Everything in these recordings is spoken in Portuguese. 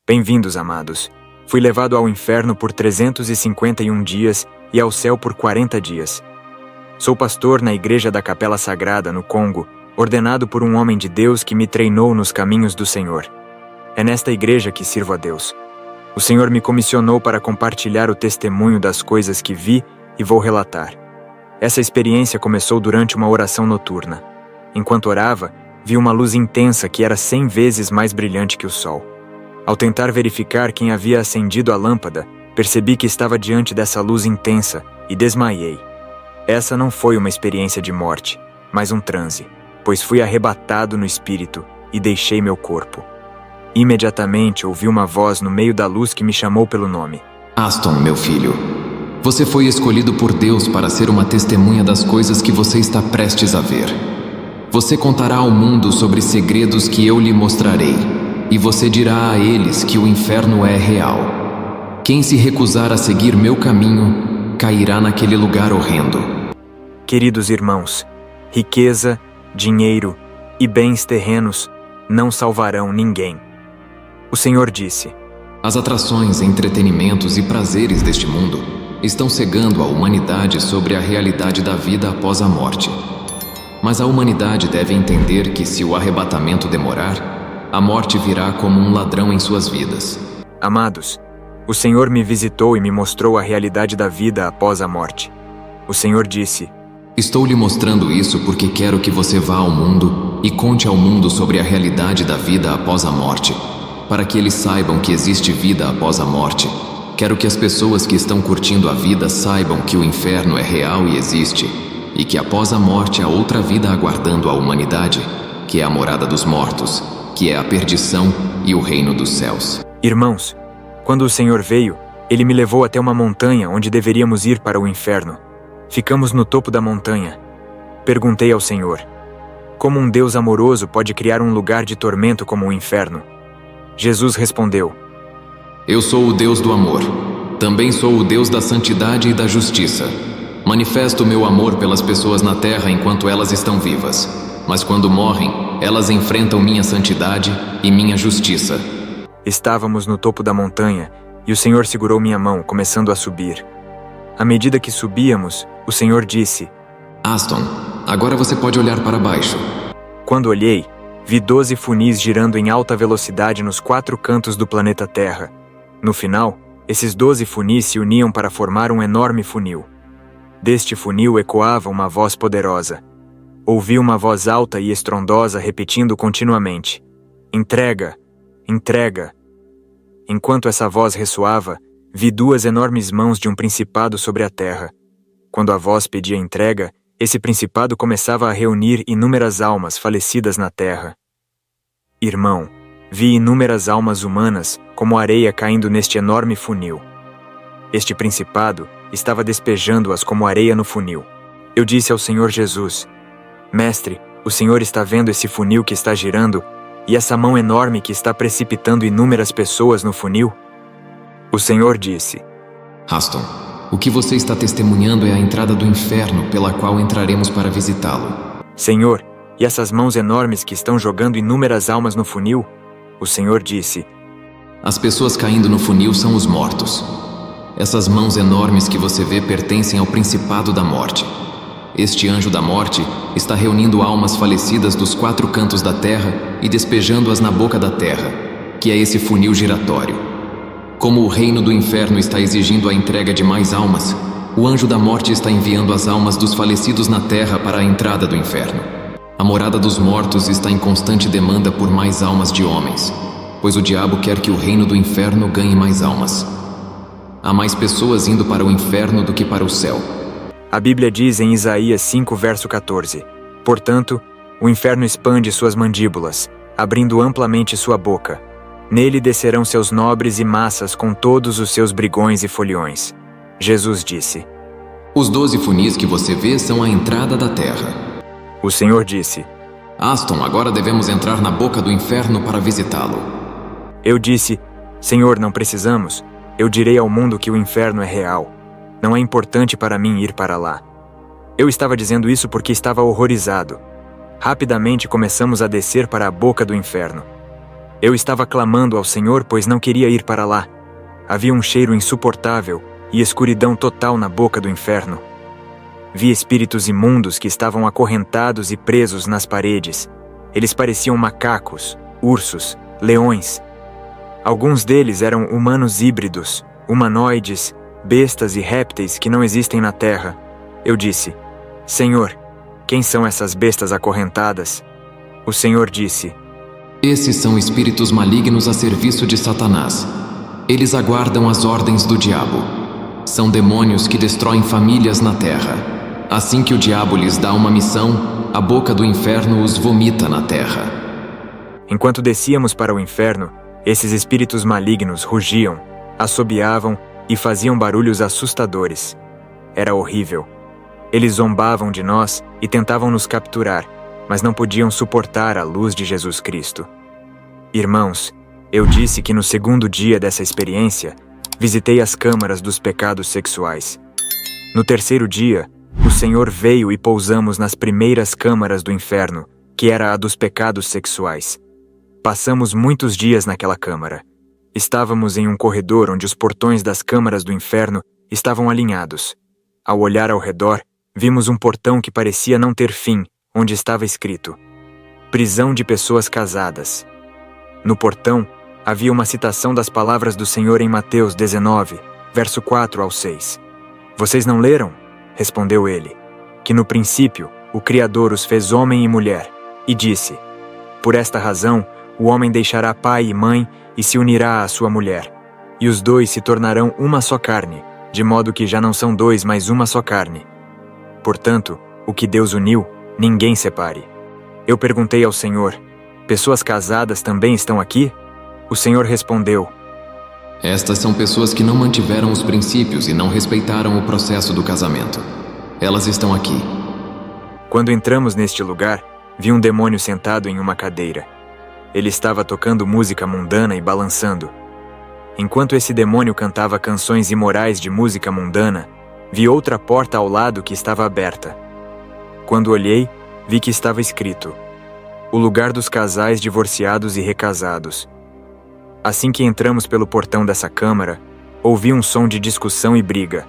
Bem-vindos, amados. Fui levado ao inferno por 351 dias e ao céu por 40 dias. Sou pastor na Igreja da Capela Sagrada, no Congo, ordenado por um homem de Deus que me treinou nos caminhos do Senhor. É nesta igreja que sirvo a Deus. O Senhor me comissionou para compartilhar o testemunho das coisas que vi e vou relatar. Essa experiência começou durante uma oração noturna. Enquanto orava, vi uma luz intensa que era 100 vezes mais brilhante que o sol. Ao tentar verificar quem havia acendido a lâmpada, percebi que estava diante dessa luz intensa e desmaiei. Essa não foi uma experiência de morte, mas um transe, pois fui arrebatado no espírito e deixei meu corpo. Imediatamente ouvi uma voz no meio da luz que me chamou pelo nome. Aston, meu filho, você foi escolhido por Deus para ser uma testemunha das coisas que você está prestes a ver. Você contará ao mundo sobre segredos que eu lhe mostrarei, e você dirá a eles que o inferno é real. Quem se recusar a seguir meu caminho, cairá naquele lugar horrendo. Queridos irmãos, riqueza, dinheiro e bens terrenos não salvarão ninguém. O Senhor disse: As atrações, entretenimentos e prazeres deste mundo estão cegando a humanidade sobre a realidade da vida após a morte. Mas a humanidade deve entender que se o arrebatamento demorar, a morte virá como um ladrão em suas vidas. Amados, o Senhor me visitou e me mostrou a realidade da vida após a morte. O Senhor disse: Estou lhe mostrando isso porque quero que você vá ao mundo e conte ao mundo sobre a realidade da vida após a morte, para que eles saibam que existe vida após a morte. Quero que as pessoas que estão curtindo a vida saibam que o inferno é real e existe, e que após a morte há outra vida aguardando a humanidade, que é a morada dos mortos, que é a perdição e o reino dos céus. Irmãos, quando o Senhor veio, Ele me levou até uma montanha onde deveríamos ir para o inferno. Ficamos no topo da montanha. Perguntei ao Senhor: como um Deus amoroso pode criar um lugar de tormento como o inferno? Jesus respondeu: Eu sou o Deus do amor. Também sou o Deus da santidade e da justiça. Manifesto meu amor pelas pessoas na terra enquanto elas estão vivas. Mas quando morrem, elas enfrentam minha santidade e minha justiça. Estávamos no topo da montanha e o Senhor segurou minha mão, começando a subir. À medida que subíamos, o Senhor disse: Aston, agora você pode olhar para baixo. Quando olhei, vi 12 funis girando em alta velocidade nos 4 cantos do planeta Terra. No final, esses 12 funis se uniam para formar um enorme funil. Deste funil ecoava uma voz poderosa. Ouvi uma voz alta e estrondosa repetindo continuamente: Entrega! Entrega! Enquanto essa voz ressoava, vi 2 enormes mãos de um principado sobre a terra. Quando a voz pedia entrega, esse principado começava a reunir inúmeras almas falecidas na terra. Irmão, vi inúmeras almas humanas como areia caindo neste enorme funil. Este principado estava despejando-as como areia no funil. Eu disse ao Senhor Jesus: Mestre, o Senhor está vendo esse funil que está girando e essa mão enorme que está precipitando inúmeras pessoas no funil? O Senhor disse: Aston, o que você está testemunhando é a entrada do inferno pela qual entraremos para visitá-lo. Senhor, e essas mãos enormes que estão jogando inúmeras almas no funil? O Senhor disse: As pessoas caindo no funil são os mortos. Essas mãos enormes que você vê pertencem ao principado da morte. Este anjo da morte está reunindo almas falecidas dos 4 cantos da terra e despejando-as na boca da terra, que é esse funil giratório. Como o reino do inferno está exigindo a entrega de mais almas, o anjo da morte está enviando as almas dos falecidos na terra para a entrada do inferno. A morada dos mortos está em constante demanda por mais almas de homens, pois o diabo quer que o reino do inferno ganhe mais almas. Há mais pessoas indo para o inferno do que para o céu. A Bíblia diz em Isaías 5, verso 14: Portanto, o inferno expande suas mandíbulas, abrindo amplamente sua boca. Nele descerão seus nobres e massas com todos os seus brigões e foliões. Jesus disse: Os 12 funis que você vê são a entrada da terra. O Senhor disse: Aston, agora devemos entrar na boca do inferno para visitá-lo. Eu disse: Senhor, não precisamos. Eu direi ao mundo que o inferno é real. Não é importante para mim ir para lá. Eu estava dizendo isso porque estava horrorizado. Rapidamente começamos a descer para a boca do inferno. Eu estava clamando ao Senhor, pois não queria ir para lá. Havia um cheiro insuportável e escuridão total na boca do inferno. Vi espíritos imundos que estavam acorrentados e presos nas paredes. Eles pareciam macacos, ursos, leões. Alguns deles eram humanos híbridos, humanoides, bestas e répteis que não existem na terra. Eu disse: Senhor, quem são essas bestas acorrentadas? O Senhor disse: Esses são espíritos malignos a serviço de Satanás. Eles aguardam as ordens do diabo. São demônios que destroem famílias na terra. Assim que o diabo lhes dá uma missão, a boca do inferno os vomita na terra. Enquanto descíamos para o inferno, esses espíritos malignos rugiam, assobiavam e faziam barulhos assustadores. Era horrível. Eles zombavam de nós e tentavam nos capturar, mas não podiam suportar a luz de Jesus Cristo. Irmãos, eu disse que no segundo dia dessa experiência, visitei as câmaras dos pecados sexuais. No terceiro dia, o Senhor veio e pousamos nas primeiras câmaras do inferno, que era a dos pecados sexuais. Passamos muitos dias naquela câmara. Estávamos em um corredor onde os portões das câmaras do inferno estavam alinhados. Ao olhar ao redor, vimos um portão que parecia não ter fim, onde estava escrito: Prisão de pessoas casadas. No portão, havia uma citação das palavras do Senhor em Mateus 19, verso 4 ao 6. Vocês não leram? Respondeu ele, que no princípio o Criador os fez homem e mulher, e disse: Por esta razão, o homem deixará pai e mãe e se unirá à sua mulher, e os dois se tornarão uma só carne, de modo que já não são dois, mas uma só carne. Portanto, o que Deus uniu, ninguém separe. Eu perguntei ao Senhor: Pessoas casadas também estão aqui? O Senhor respondeu: Estas são pessoas que não mantiveram os princípios e não respeitaram o processo do casamento. Elas estão aqui. Quando entramos neste lugar, vi um demônio sentado em uma cadeira. Ele estava tocando música mundana e balançando. Enquanto esse demônio cantava canções imorais de música mundana, vi outra porta ao lado que estava aberta. Quando olhei, vi que estava escrito: O lugar dos casais divorciados e recasados. Assim que entramos pelo portão dessa câmara, ouvi um som de discussão e briga.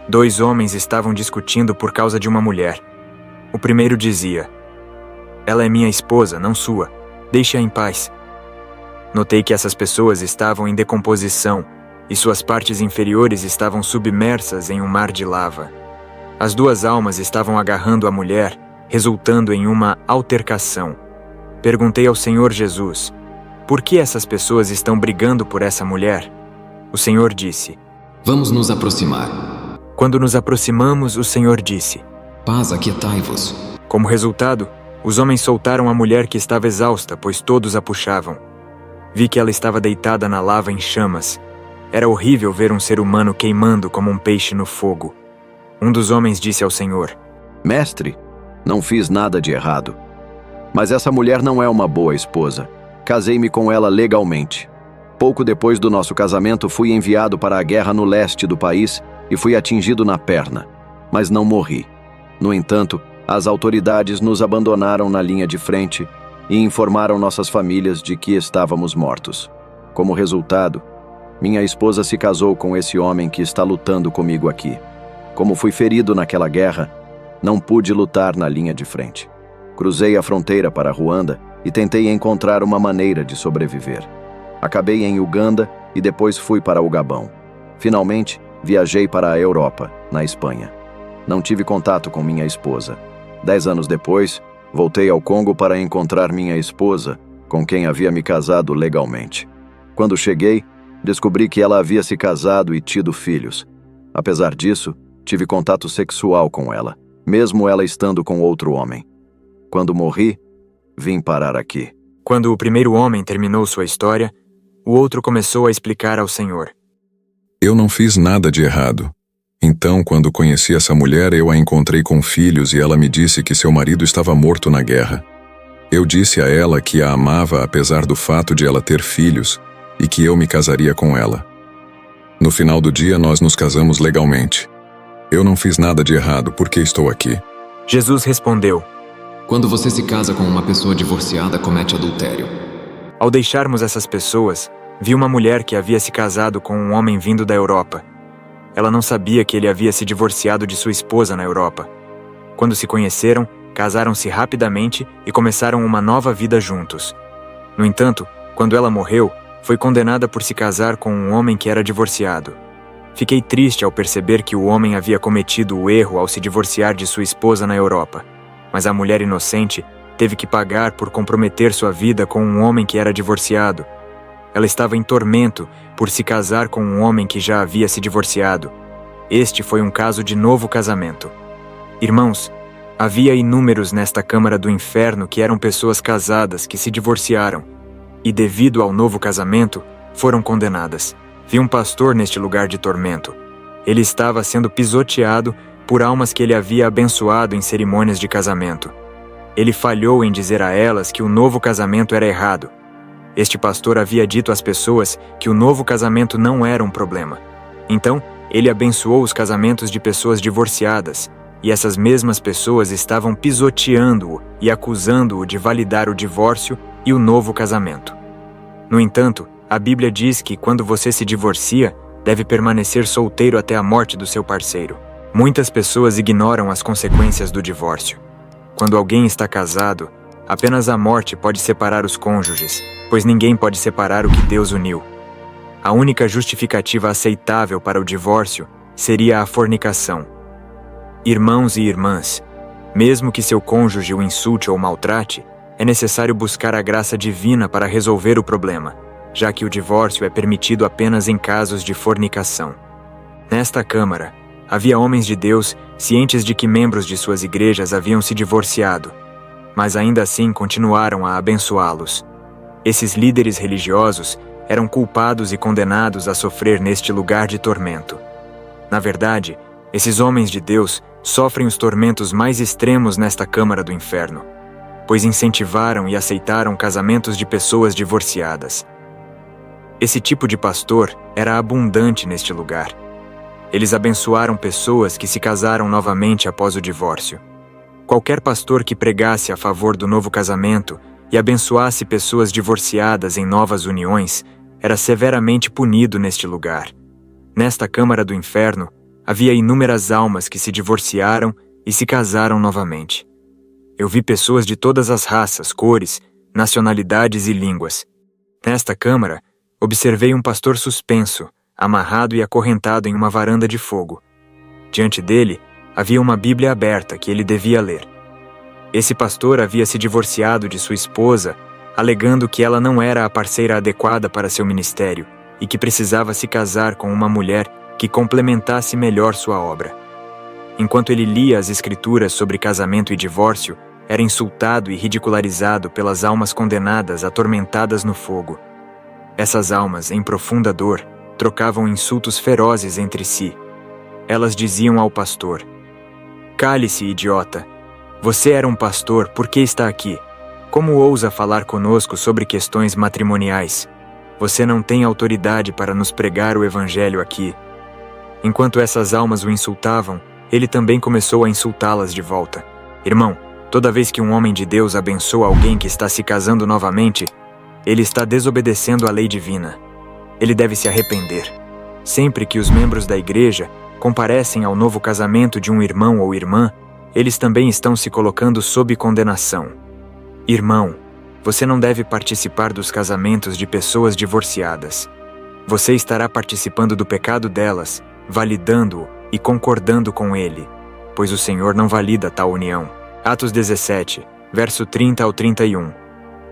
2 homens estavam discutindo por causa de uma mulher. O primeiro dizia: Ela é minha esposa, não sua. Deixe-a em paz. Notei que essas pessoas estavam em decomposição e suas partes inferiores estavam submersas em um mar de lava. As 2 almas estavam agarrando a mulher, resultando em uma altercação. Perguntei ao Senhor Jesus: Por que essas pessoas estão brigando por essa mulher? O Senhor disse: Vamos nos aproximar. Quando nos aproximamos, o Senhor disse: Paz, aquietai-vos. Como resultado, os homens soltaram a mulher que estava exausta, pois todos a puxavam. Vi que ela estava deitada na lava em chamas. Era horrível ver um ser humano queimando como um peixe no fogo. Um dos homens disse ao Senhor: Mestre, não fiz nada de errado. Mas essa mulher não é uma boa esposa. Casei-me com ela legalmente. Pouco depois do nosso casamento, fui enviado para a guerra no leste do país e fui atingido na perna, mas não morri. No entanto, as autoridades nos abandonaram na linha de frente e informaram nossas famílias de que estávamos mortos. Como resultado, minha esposa se casou com esse homem que está lutando comigo aqui. Como fui ferido naquela guerra, não pude lutar na linha de frente. Cruzei a fronteira para Ruanda e tentei encontrar uma maneira de sobreviver. Acabei em Uganda e depois fui para o Gabão. Finalmente, viajei para a Europa, na Espanha. Não tive contato com minha esposa. 10 anos depois, voltei ao Congo para encontrar minha esposa, com quem havia me casado legalmente. Quando cheguei, descobri que ela havia se casado e tido filhos. Apesar disso, tive contato sexual com ela, mesmo ela estando com outro homem. Quando morri, vim parar aqui. Quando o primeiro homem terminou sua história, o outro começou a explicar ao Senhor: Eu não fiz nada de errado. Então, quando conheci essa mulher, eu a encontrei com filhos e ela me disse que seu marido estava morto na guerra. Eu disse a ela que a amava apesar do fato de ela ter filhos e que eu me casaria com ela. No final do dia, nós nos casamos legalmente. Eu não fiz nada de errado, porque estou aqui. Jesus respondeu: Quando você se casa com uma pessoa divorciada, comete adultério. Ao deixarmos essas pessoas, vi uma mulher que havia se casado com um homem vindo da Europa. Ela não sabia que ele havia se divorciado de sua esposa na Europa. Quando se conheceram, casaram-se rapidamente e começaram uma nova vida juntos. No entanto, quando ela morreu, foi condenada por se casar com um homem que era divorciado. Fiquei triste ao perceber que o homem havia cometido o erro ao se divorciar de sua esposa na Europa, mas a mulher inocente teve que pagar por comprometer sua vida com um homem que era divorciado. Ela estava em tormento por se casar com um homem que já havia se divorciado. Este foi um caso de novo casamento. Irmãos, havia inúmeros nesta câmara do inferno que eram pessoas casadas que se divorciaram e, devido ao novo casamento, foram condenadas. Vi um pastor neste lugar de tormento. Ele estava sendo pisoteado por almas que ele havia abençoado em cerimônias de casamento. Ele falhou em dizer a elas que o novo casamento era errado. Este pastor havia dito às pessoas que o novo casamento não era um problema. Então, ele abençoou os casamentos de pessoas divorciadas, e essas mesmas pessoas estavam pisoteando-o e acusando-o de validar o divórcio e o novo casamento. No entanto, a Bíblia diz que quando você se divorcia, deve permanecer solteiro até a morte do seu parceiro. Muitas pessoas ignoram as consequências do divórcio. Quando alguém está casado, apenas a morte pode separar os cônjuges, pois ninguém pode separar o que Deus uniu. A única justificativa aceitável para o divórcio seria a fornicação. Irmãos e irmãs, mesmo que seu cônjuge o insulte ou maltrate, é necessário buscar a graça divina para resolver o problema, já que o divórcio é permitido apenas em casos de fornicação. Nesta Câmara, havia homens de Deus cientes de que membros de suas igrejas haviam se divorciado, mas ainda assim continuaram a abençoá-los. Esses líderes religiosos eram culpados e condenados a sofrer neste lugar de tormento. Na verdade, esses homens de Deus sofrem os tormentos mais extremos nesta câmara do inferno, pois incentivaram e aceitaram casamentos de pessoas divorciadas. Esse tipo de pastor era abundante neste lugar. Eles abençoaram pessoas que se casaram novamente após o divórcio. Qualquer pastor que pregasse a favor do novo casamento e abençoasse pessoas divorciadas em novas uniões era severamente punido neste lugar. Nesta câmara do inferno, havia inúmeras almas que se divorciaram e se casaram novamente. Eu vi pessoas de todas as raças, cores, nacionalidades e línguas. Nesta câmara, observei um pastor suspenso, amarrado e acorrentado em uma varanda de fogo. Diante dele, havia uma Bíblia aberta que ele devia ler. Esse pastor havia se divorciado de sua esposa, alegando que ela não era a parceira adequada para seu ministério e que precisava se casar com uma mulher que complementasse melhor sua obra. Enquanto ele lia as escrituras sobre casamento e divórcio, era insultado e ridicularizado pelas almas condenadas atormentadas no fogo. Essas almas, em profunda dor, trocavam insultos ferozes entre si. Elas diziam ao pastor: "Cale-se, idiota! Você era um pastor, por que está aqui? Como ousa falar conosco sobre questões matrimoniais? Você não tem autoridade para nos pregar o evangelho aqui." Enquanto essas almas o insultavam, ele também começou a insultá-las de volta. Irmão, toda vez que um homem de Deus abençoa alguém que está se casando novamente, ele está desobedecendo à lei divina. Ele deve se arrepender. Sempre que os membros da igreja comparecem ao novo casamento de um irmão ou irmã, eles também estão se colocando sob condenação. Irmão, você não deve participar dos casamentos de pessoas divorciadas. Você estará participando do pecado delas, validando-o e concordando com ele, pois o Senhor não valida tal união. Atos 17, verso 30 ao 31.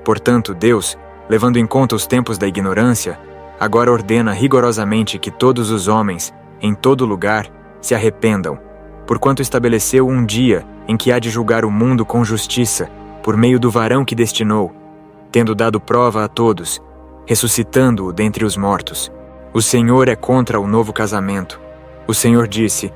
Portanto, Deus, levando em conta os tempos da ignorância, agora ordena rigorosamente que todos os homens, em todo lugar, se arrependam, porquanto estabeleceu um dia em que há de julgar o mundo com justiça, por meio do varão que destinou, tendo dado prova a todos, ressuscitando-o dentre os mortos. O Senhor é contra o novo casamento. O Senhor disse: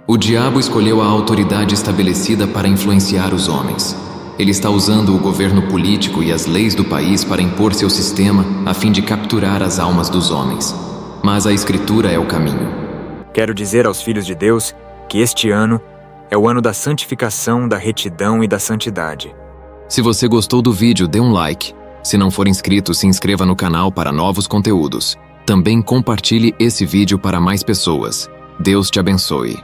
O diabo escolheu a autoridade estabelecida para influenciar os homens. Ele está usando o governo político e as leis do país para impor seu sistema a fim de capturar as almas dos homens. Mas a Escritura é o caminho. Quero dizer aos filhos de Deus que este ano é o ano da santificação, da retidão e da santidade. Se você gostou do vídeo, dê um like. Se não for inscrito, se inscreva no canal para novos conteúdos. Também compartilhe esse vídeo para mais pessoas. Deus te abençoe.